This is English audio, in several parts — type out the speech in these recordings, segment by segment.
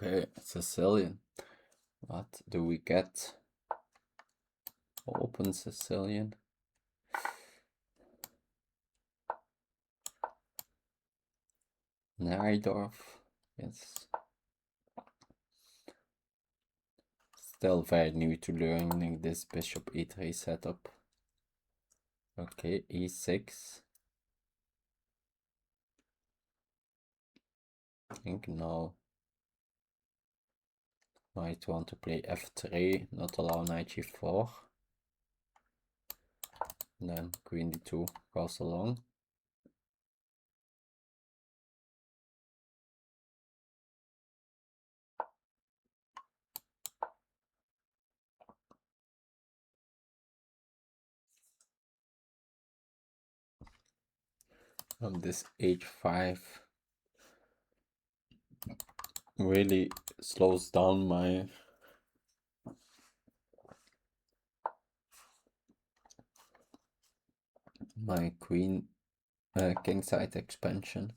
Okay, Sicilian. What do we get? Open Sicilian. Najdorf. Yes. Still very new to learning this bishop e3 setup. Okay, e6. I think now might want to play f3, not allow knight g4. And then queen d2 goes along. And this h5 really slows down my queen kingside expansion,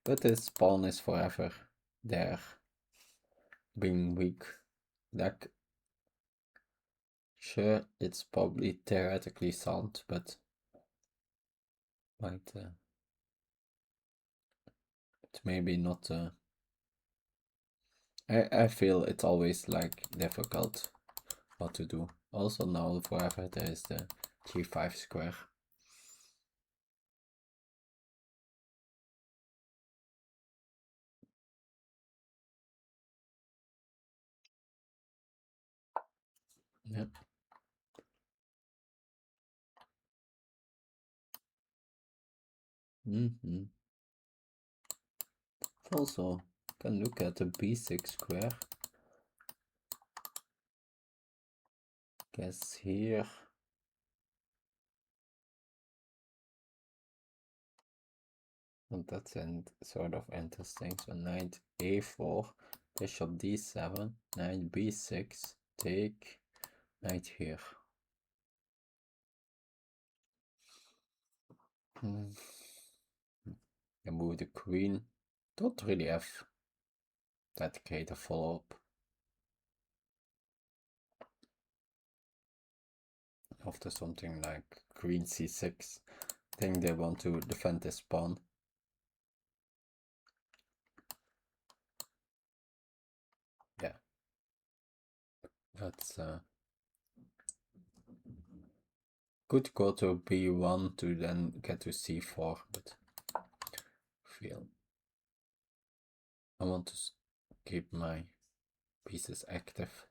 but this pawn is forever there, being weak. Like, sure, it's probably theoretically sound, but might it maybe not. I feel it's always like difficult what to do. Also now forever there is the g5 square. Yep. Also, can look at the b6 square. Guess here. And that's sort of interesting. So knight a4, bishop d7, knight b6, take, knight here. I move the queen. Don't really have that great a follow-up. After something like queen c6, I think they want to defend this pawn. Yeah. That's could go to b1 to then get to c4, but feel I want to keep my pieces active.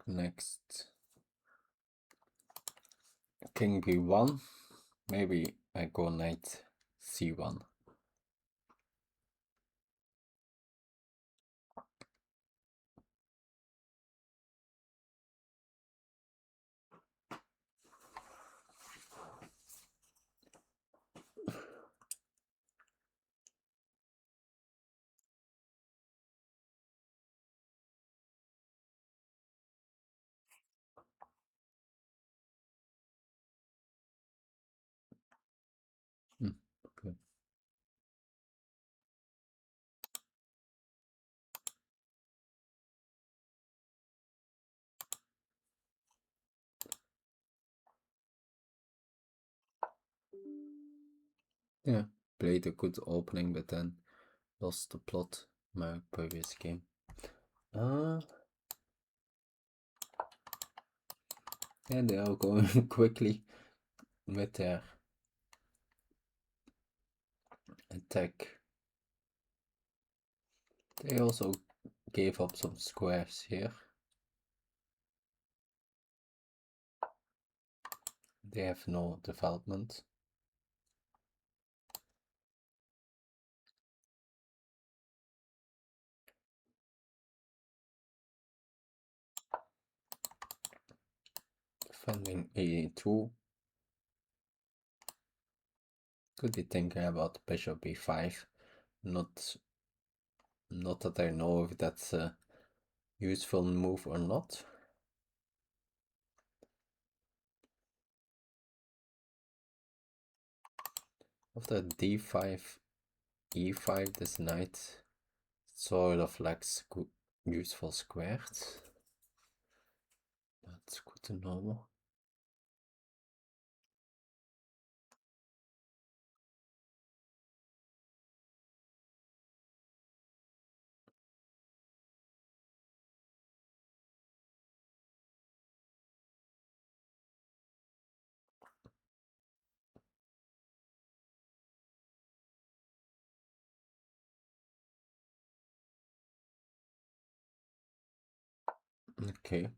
Next, king b1. Maybe I go knight c1. Okay. Yeah, played a good opening, but then lost the plot my previous game. Yeah, they are going quickly with their attack. They also gave up some squares here. They have no development. Defending a2. Could be thinking about bishop b5. Not that I know if that's a useful move or not. After d5, e5, this knight sort of lacks useful squares. That's good to know. Okay,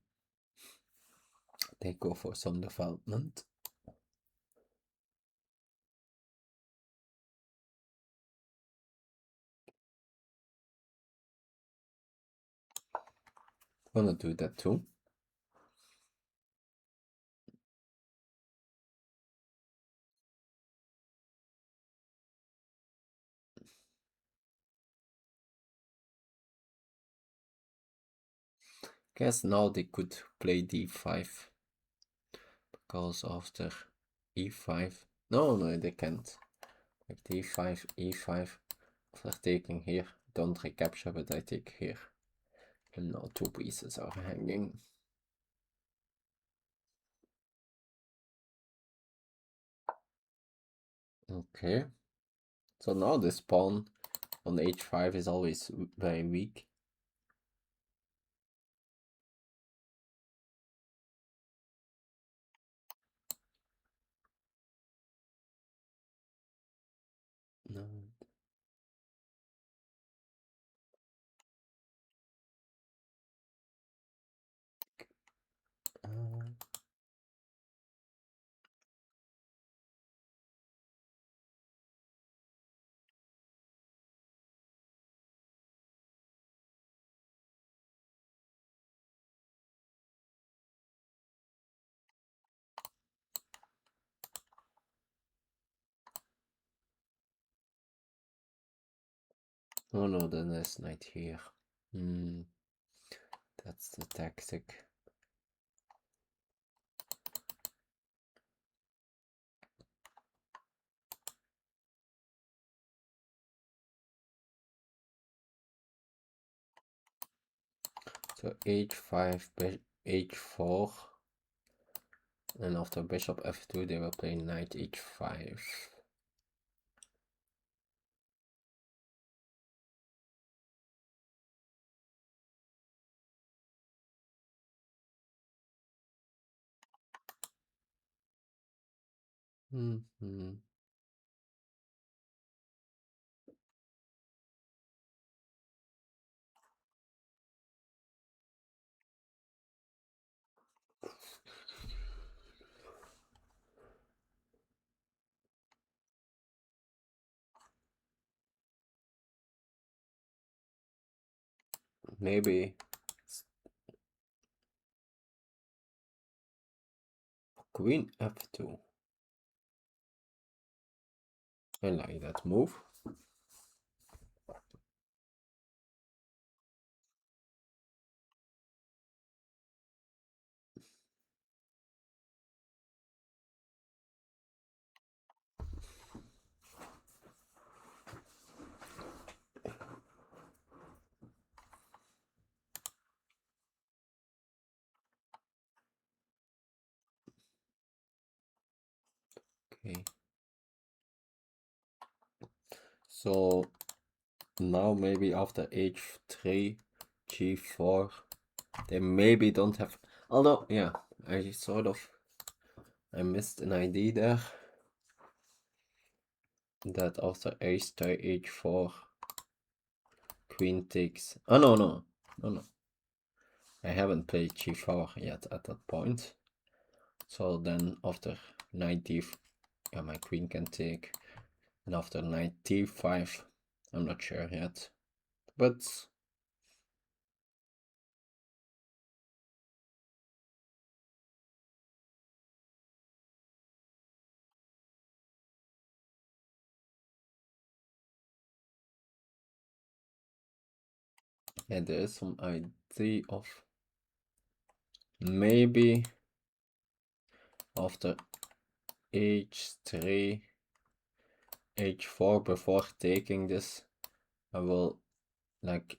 they go for some development. Wanna do that too. Guess now they could play d5 because after e5, no, they can't. Like d5, e5. After taking here, don't recapture, but I take here. And now two pieces are hanging. Okay. So now this pawn on h5 is always very weak. No. Oh no, then there's knight here. That's the tactic. So h5, h4, and after bishop f2 they will play knight h5. Maybe queen f2. I like that move. Okay. So now maybe after h3, g4, they maybe don't have, although yeah, I missed an idea there, that after h3, h4, queen takes, oh no, I haven't played g4 yet at that point. So then after knight d, yeah, my queen can take, and after knight d5, I'm not sure yet, but yeah, there is some idea of maybe after h3 h4 before taking this. I will like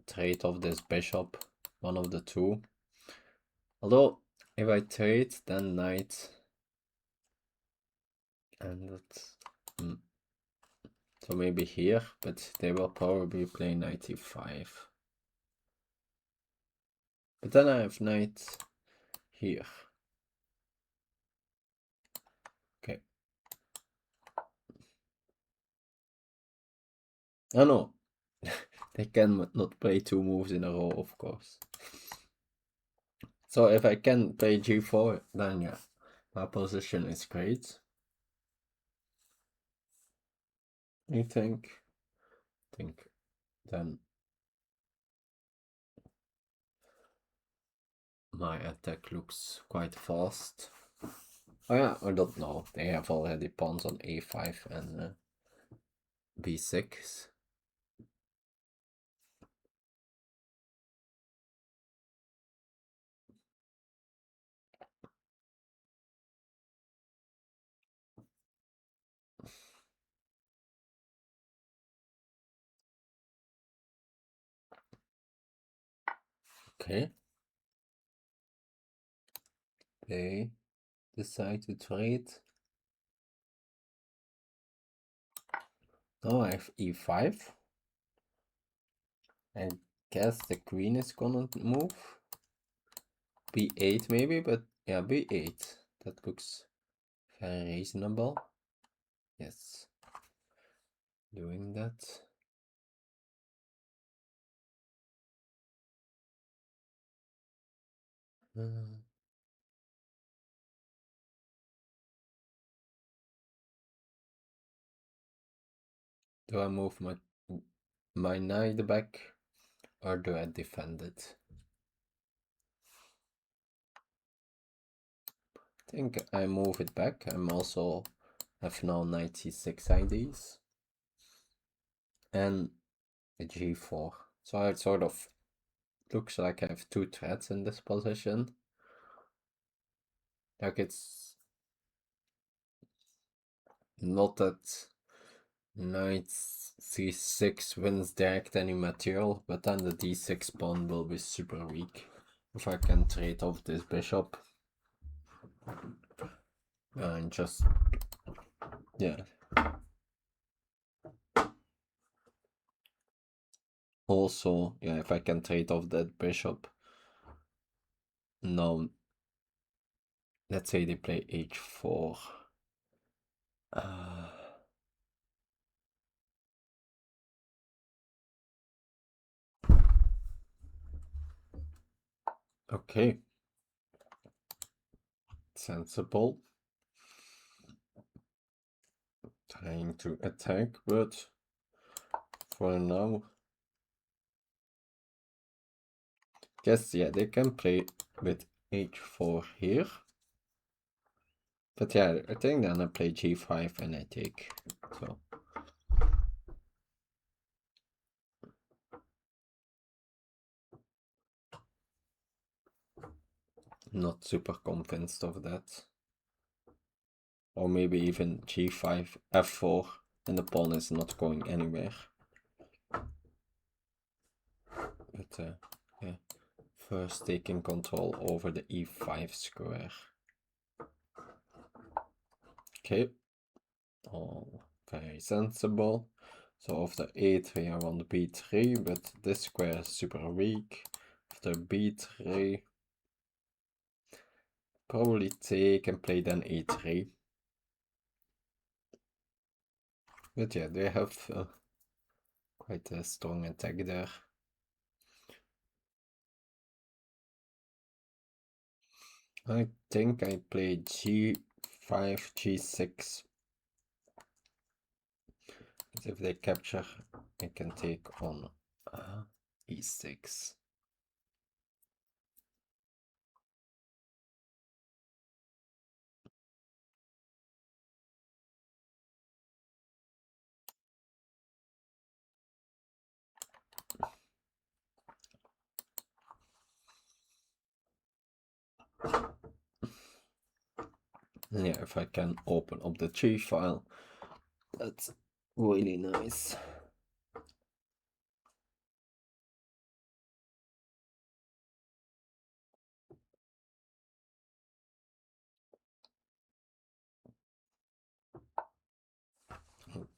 trade off this bishop, one of the two. Although if I trade, then knight, and that's so maybe here, but they will probably play knight e5. But then I have knight here. Okay. Oh no, they can not play two moves in a row, of course. So if I can play g4, then yeah, my position is great. I think then my attack looks quite fast. Oh yeah, I don't know. They have already pawns on a5 and b6. Okay. They decide to trade. Now I have e5. I guess the queen is gonna move. b8 maybe, but yeah, b8. That looks very reasonable. Yes. Doing that. Do I move my knight back or do I defend it? I think I move it back. I'm also have now 96 IDs and a g4. So it sort of looks like I have two threats in this position. Like it's not that knight c6 wins direct any material, but then the d6 pawn will be super weak if I can trade off this bishop. And just, yeah. Also, yeah, if I can trade off that bishop. Now, let's say they play h4. Okay. Sensible. Trying to attack, but for now, guess yeah, they can play with h4 here. But yeah, I think then I play g5 and I take. So not super convinced of that. Or maybe even g5, f4, and the pawn is not going anywhere. But yeah, first taking control over the e5 square. Okay, all very sensible. So after a3 I want b3, but this square is super weak. After b3, probably take and play then a3. But yeah, they have quite a strong attack there. I think I play g5, g6. But if they capture, I can take on e6. Yeah, if I can open up the tree file, That's really nice.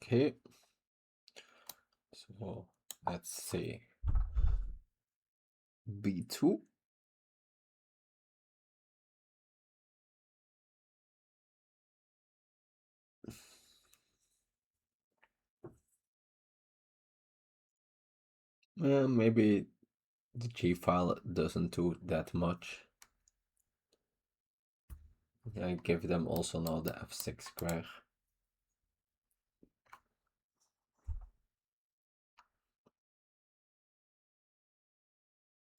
Okay, so let's see. B2. Maybe the G file doesn't do that much. I give them also now the F6 square.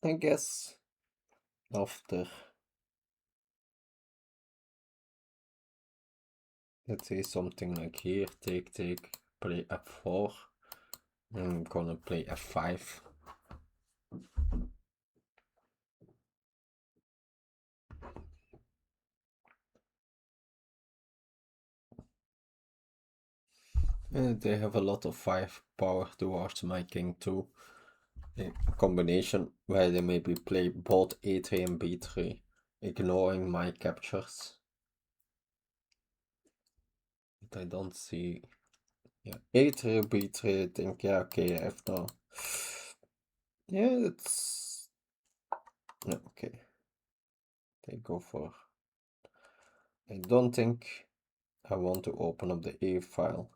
I guess after, let's say something like here, take, play F4, I'm gonna play F5. They have a lot of firepower towards my king too. A combination where they maybe play both A3 and B3, ignoring my captures. But I don't see. Yeah, A3, B3, I think, yeah, okay, I have now. Yeah, that's. No, okay. They go for. I don't think I want to open up the A file.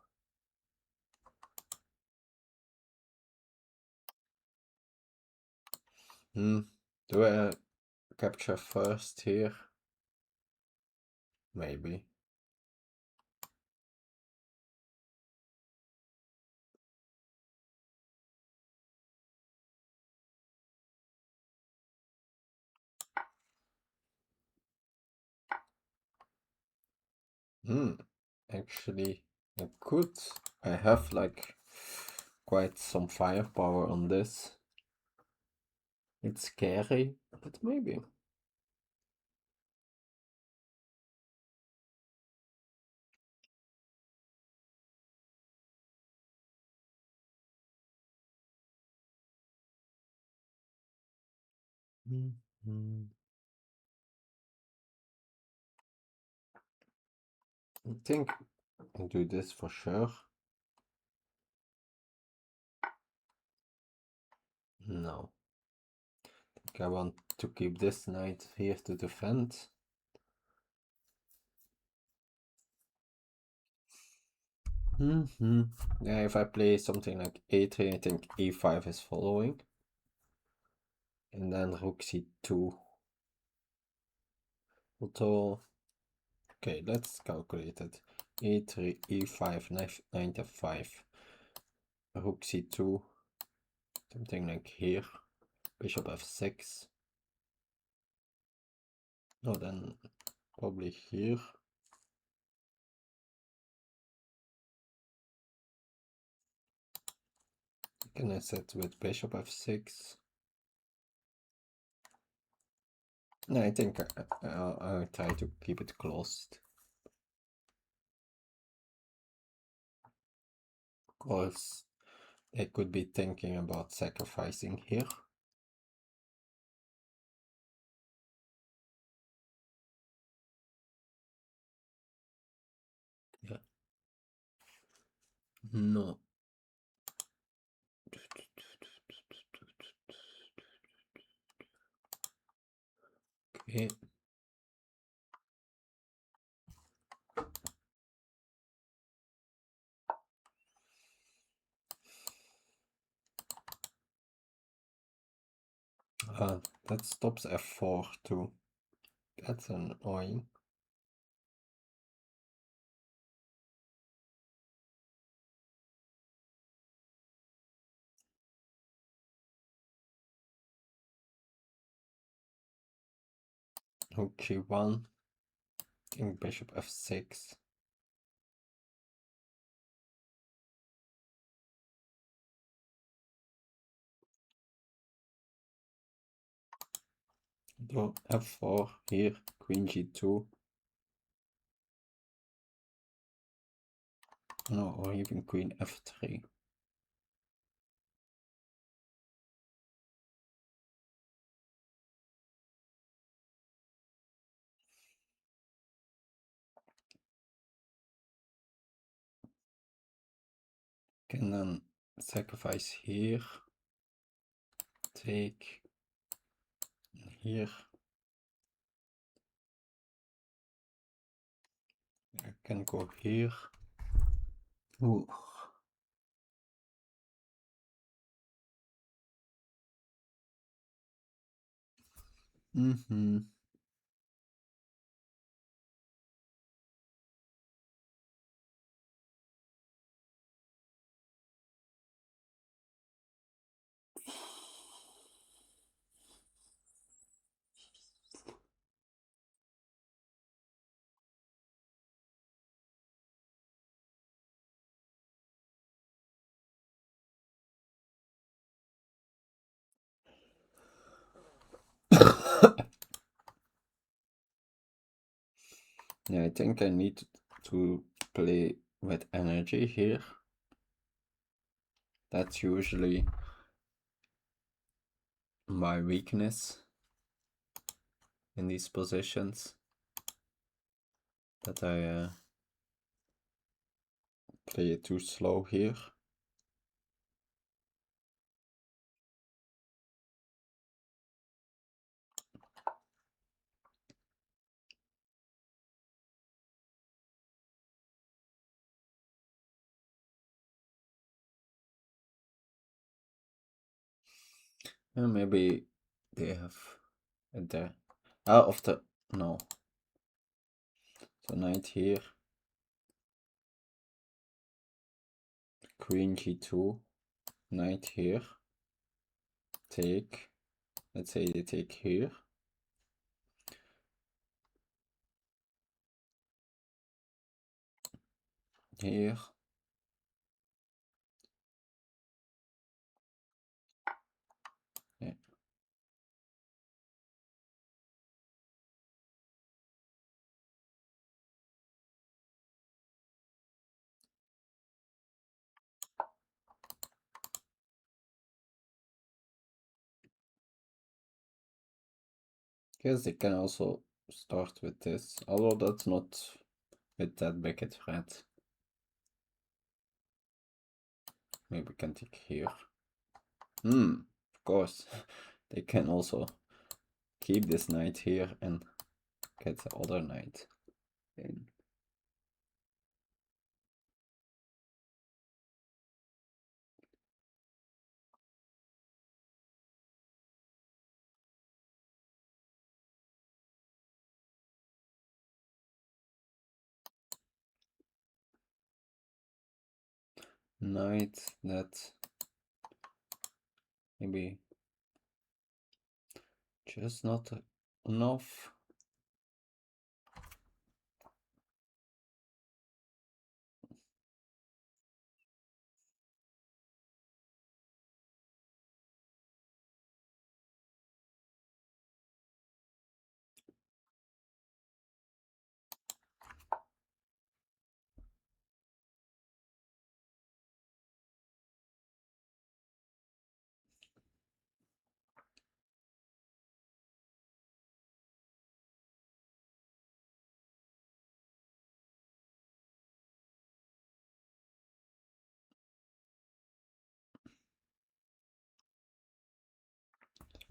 Do I capture first here? Maybe. Actually, I could. I have like quite some firepower on this. It's scary, but maybe. I think I'll do this for sure. No. I think I want to keep this knight here to defend. Yeah, if I play something like a3, I think e5 is following. And then rook c2. Although, okay, let's calculate it. a3, e5, knight f5, rook c2, something like here, bishop f6. No, then probably here. Can I set with bishop f6? No, I think I'll try to keep it closed. Of course, they could be thinking about sacrificing here. Yeah. No. Okay. That stops f4 too. That's annoying. Rook g1. King bishop f6. Do f4 here. Queen g2. No, or even queen f3. Can then sacrifice here, take here. I can go here. Ooh. Mm-hmm. Yeah, I think I need to play with energy here. That's usually my weakness in these positions. That I play it too slow here. And maybe they have there. Of the no. So knight here. Queen g2. Knight here. Take. Let's say they take here. Here. Yeah. Guess they can also start with this, although that's not with that big a threat. Maybe we can take here. Of course. They can also keep this knight here and get the other knight in. Knight, that maybe just not enough.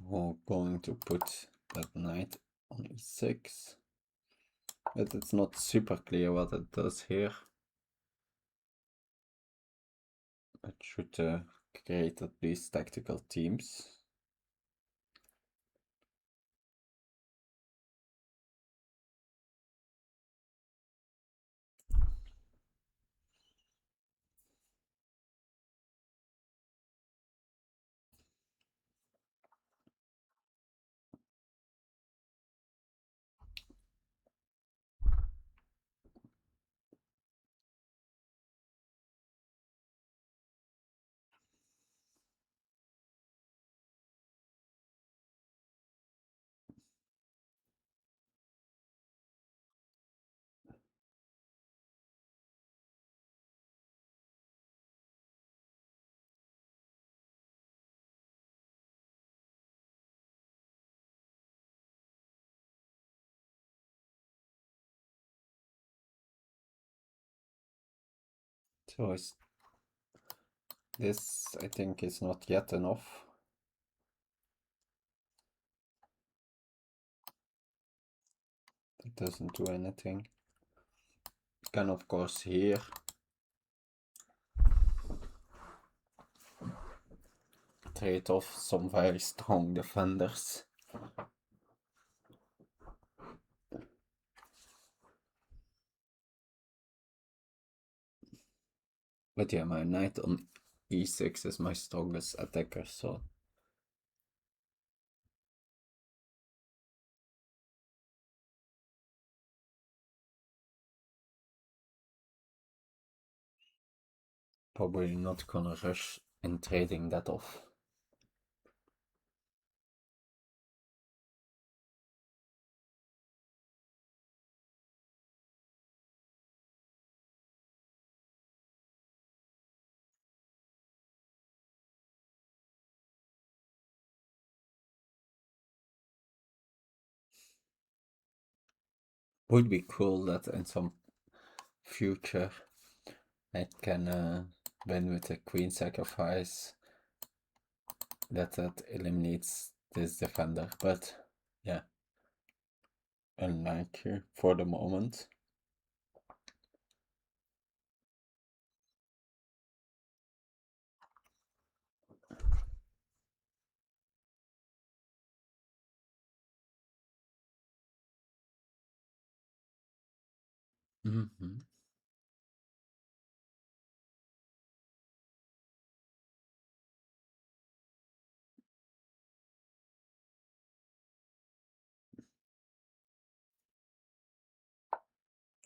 We're going to put that knight on e6, but it's not super clear what it does here. It should create at least tactical teams. So this, I think, is not yet enough. It doesn't do anything. Can of course here trade off some very strong defenders. But yeah, my knight on e6 is my strongest attacker, so probably not gonna rush in trading that off. Would be cool that in some future I can win with a queen sacrifice that eliminates this defender, but yeah, unlikely for the moment. Mm-hmm.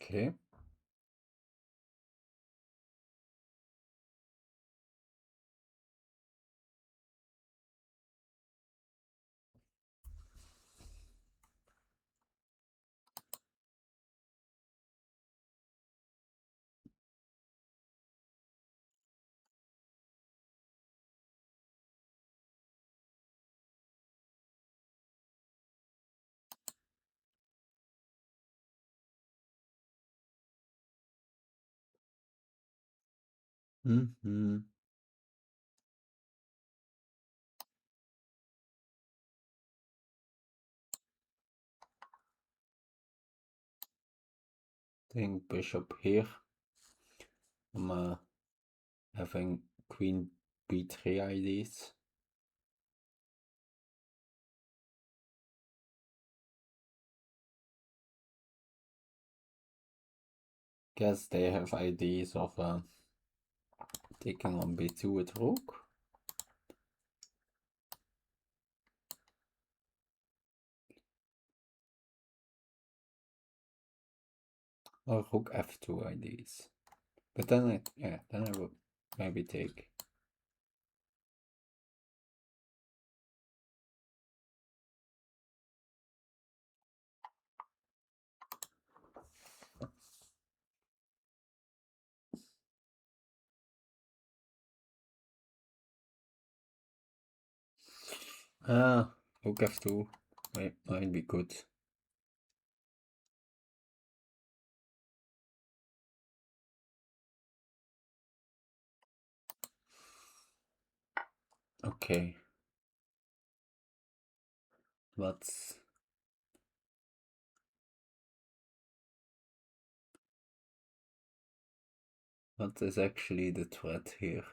Okay. Mm-hmm. Think bishop here. I'm having queen b3 ideas. Guess they have ideas of taking on b2 with rook. Or rook f2 ideas. But then I would maybe take. Rook f2 might be good. Okay. What is actually the threat here?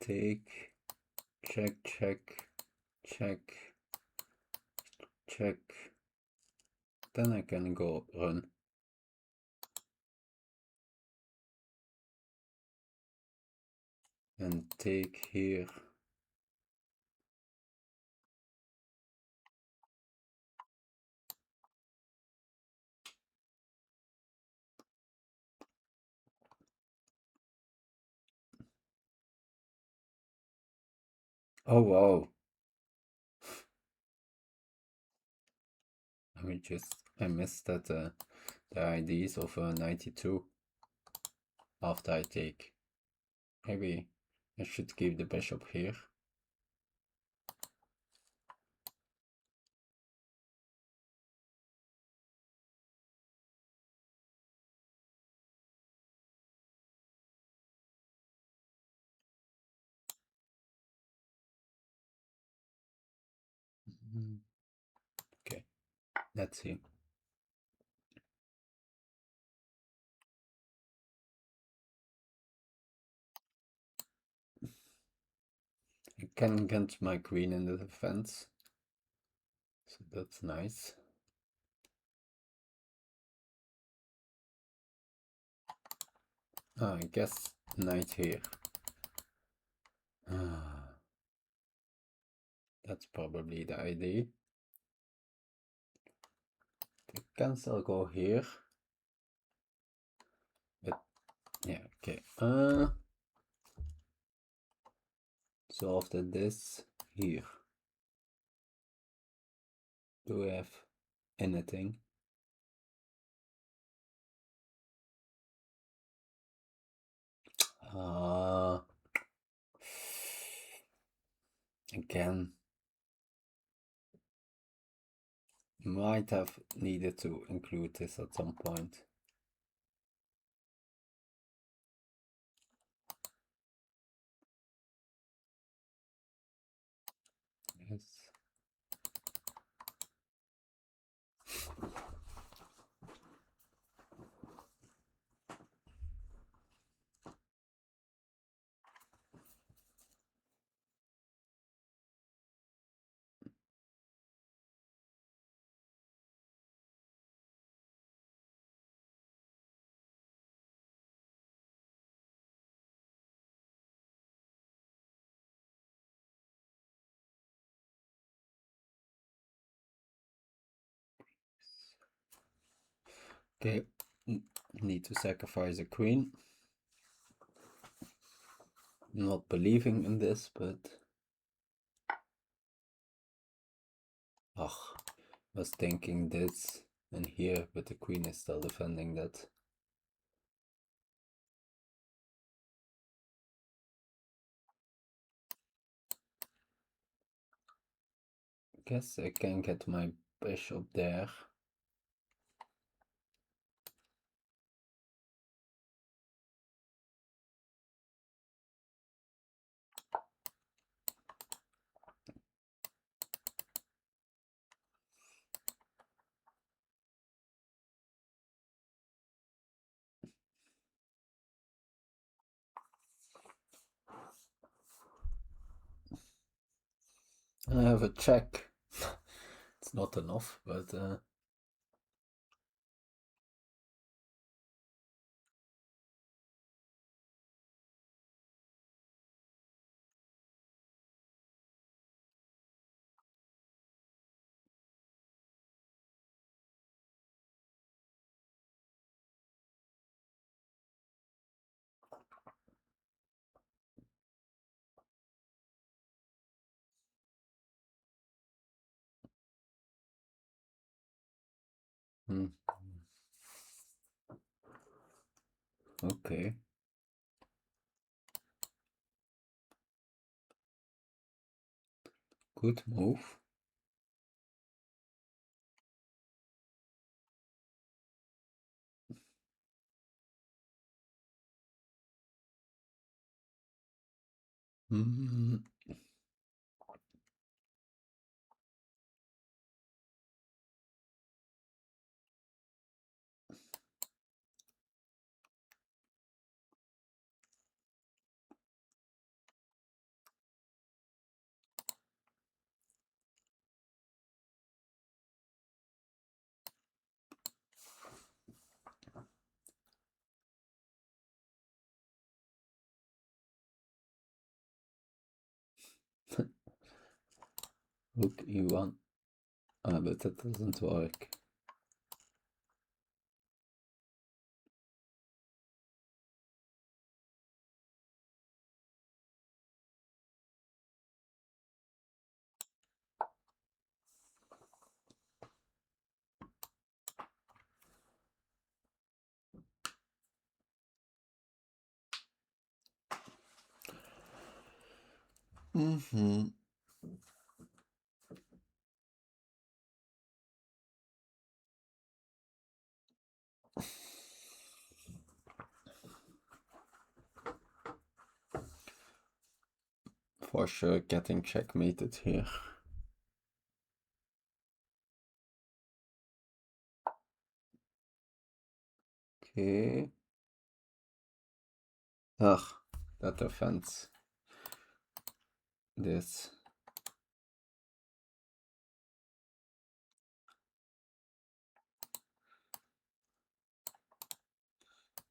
Take, check, check, check, check. Then I can go run. And take here. Oh wow. I missed that the IDs of 92. after I take. Maybe I should keep the bishop here. Okay, let's see. I can get my queen in the defense, so that's nice. I guess knight here. That's probably the idea. I can still go here. But yeah, okay. So after this, here. Do we have anything? Again, might have needed to include this at some point. Yes. Okay, need to sacrifice a queen. Not believing in this, but was thinking this and here, but the queen is still defending that. Guess I can get my bishop there. I have a check. It's not enough, but okay. Good move. Rook e1. But that doesn't work. Mm-hmm. For sure getting checkmated here. Okay. Ugh, that offense. This.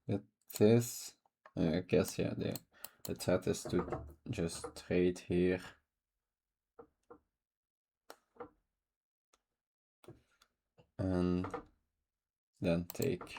It is. I guess, yeah, the threat is to just trade here. And then take.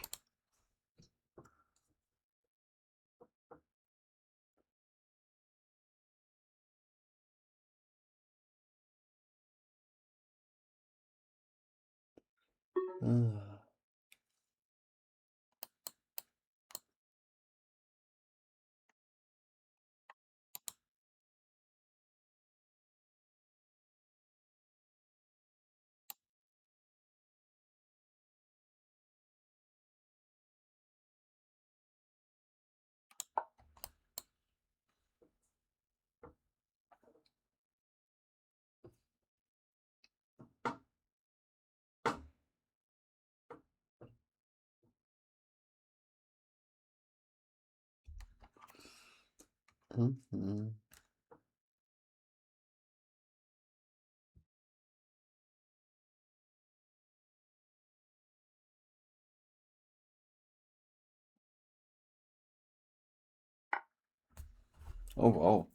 Mm-hmm. Oh, wow.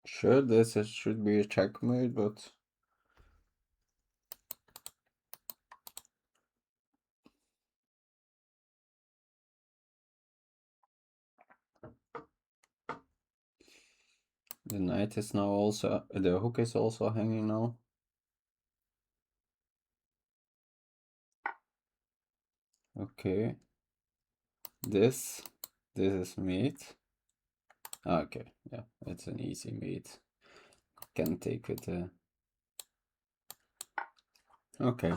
Sure, should be a checkmate, but the knight is now also, the hook is also hanging now. Okay. This is mate. Okay, yeah, it's an easy mate. Can take it. Okay.